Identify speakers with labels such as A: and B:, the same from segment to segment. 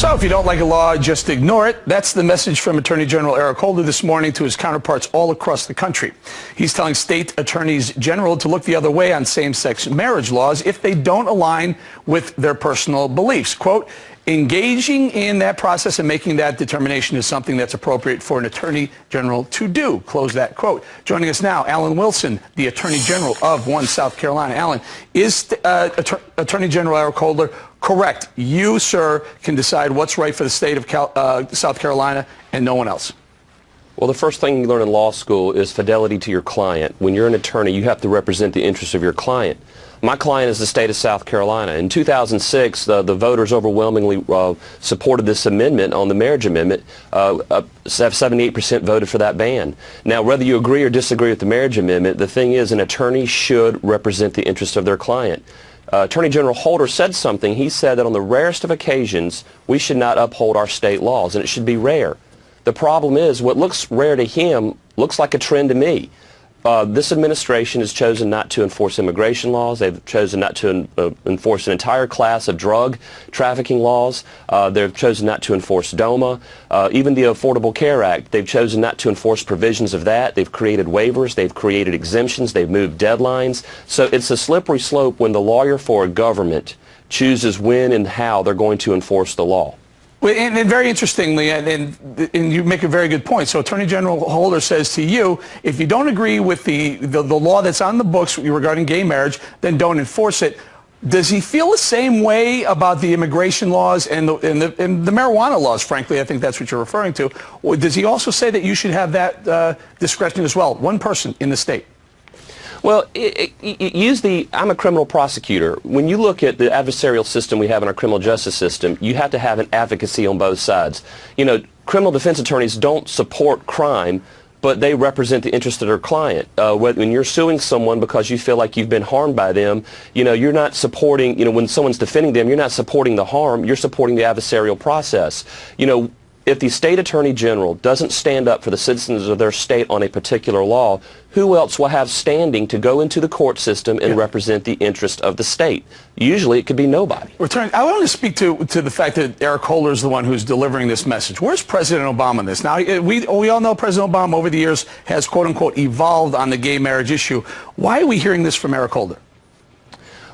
A: So if you don't like a law, just ignore it. That's the message from Attorney General Eric Holder this morning to his counterparts all across the country. He's telling state attorneys general to look the other way on same-sex marriage laws if they don't align with their personal beliefs. Quote, engaging in that process and making that determination is something that's appropriate for an attorney general to do. Close that quote. Joining us now, Alan Wilson, the Attorney General of South Carolina. Alan, is Attorney General Eric Holder correct? You, sir, can decide what's right for the state of South Carolina and no one else.
B: Well, the first thing you learn in law school is fidelity to your client. When you're an attorney, you have to represent the interests of your client. My client is the state of South Carolina. In 2006, the voters overwhelmingly supported this amendment on the marriage amendment. 78% voted for that ban. Now, whether you agree or disagree with the marriage amendment, the thing is an attorney should represent the interests of their client. Attorney General Holder said something. He said that on the rarest of occasions, we should not uphold our state laws, and it should be rare. The problem is what looks rare to him looks like a trend to me. This administration has chosen not to enforce immigration laws. They've chosen not to enforce an entire class of drug trafficking laws. They've chosen not to enforce DOMA. Even the Affordable Care Act, they've chosen not to enforce provisions of that. They've created waivers. They've created exemptions. They've moved deadlines. So it's a slippery slope when the lawyer for a government chooses when and how they're going to enforce the law.
A: Well, and very interestingly, and you make a very good point. So Attorney General Holder says to you, if you don't agree with the law that's on the books regarding gay marriage, then don't enforce it. Does he feel the same way about the immigration laws and the marijuana laws, frankly? I think that's what you're referring to. Or does he also say that you should have that discretion as well, one person in the state?
B: Well, I'm a criminal prosecutor. When you look at the adversarial system we have in our criminal justice system, you have to have an advocacy on both sides. You know, criminal defense attorneys don't support crime, but they represent the interest of their client. When you're suing someone because you feel like you've been harmed by them, you know, you're not supporting, you know, when someone's defending them, you're not supporting the harm, you're supporting the adversarial process. You know, if the state attorney general doesn't stand up for the citizens of their state on a particular law, who else will have standing to go into the court system and represent the interest of the state? Usually it could be nobody.
A: I want to speak to the fact that Eric Holder is the one who's delivering this message. Where's President Obama in this? Now, we all know President Obama over the years has, quote unquote, evolved on the gay marriage issue. Why are we hearing this from Eric Holder?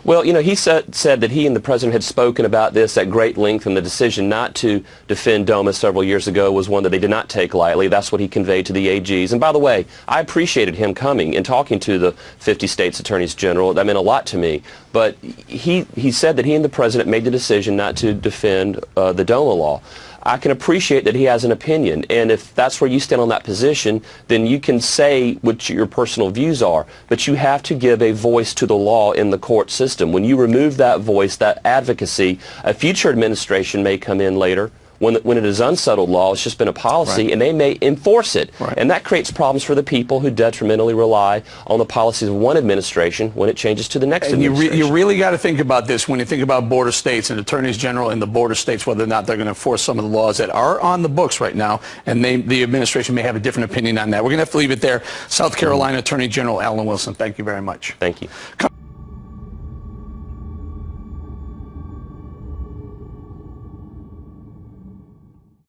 B: Well, you know, he said that he and the president had spoken about this at great length, and the decision not to defend DOMA several years ago was one that they did not take lightly. That's what he conveyed to the AGs. And by the way, I appreciated him coming and talking to the 50 states attorneys general. That meant a lot to me. But he said that he and the president made the decision not to defend the DOMA law. I can appreciate that he has an opinion, and if that's where you stand on that position, then you can say what your personal views are, but you have to give a voice to the law in the court system. When you remove that voice, that advocacy, a future administration may come in later when it is unsettled law. It's just been a policy, and they may enforce it. And that creates problems for the people who detrimentally rely on the policies of one administration when it changes to the next administration.
A: You really got to think about this when you think about border states and attorneys general in the border states, whether or not they're going to enforce some of the laws that are on the books right now, and the administration may have a different opinion on that. We're going to have to leave it there. South Carolina Attorney General Alan Wilson, thank you very much.
B: Thank you.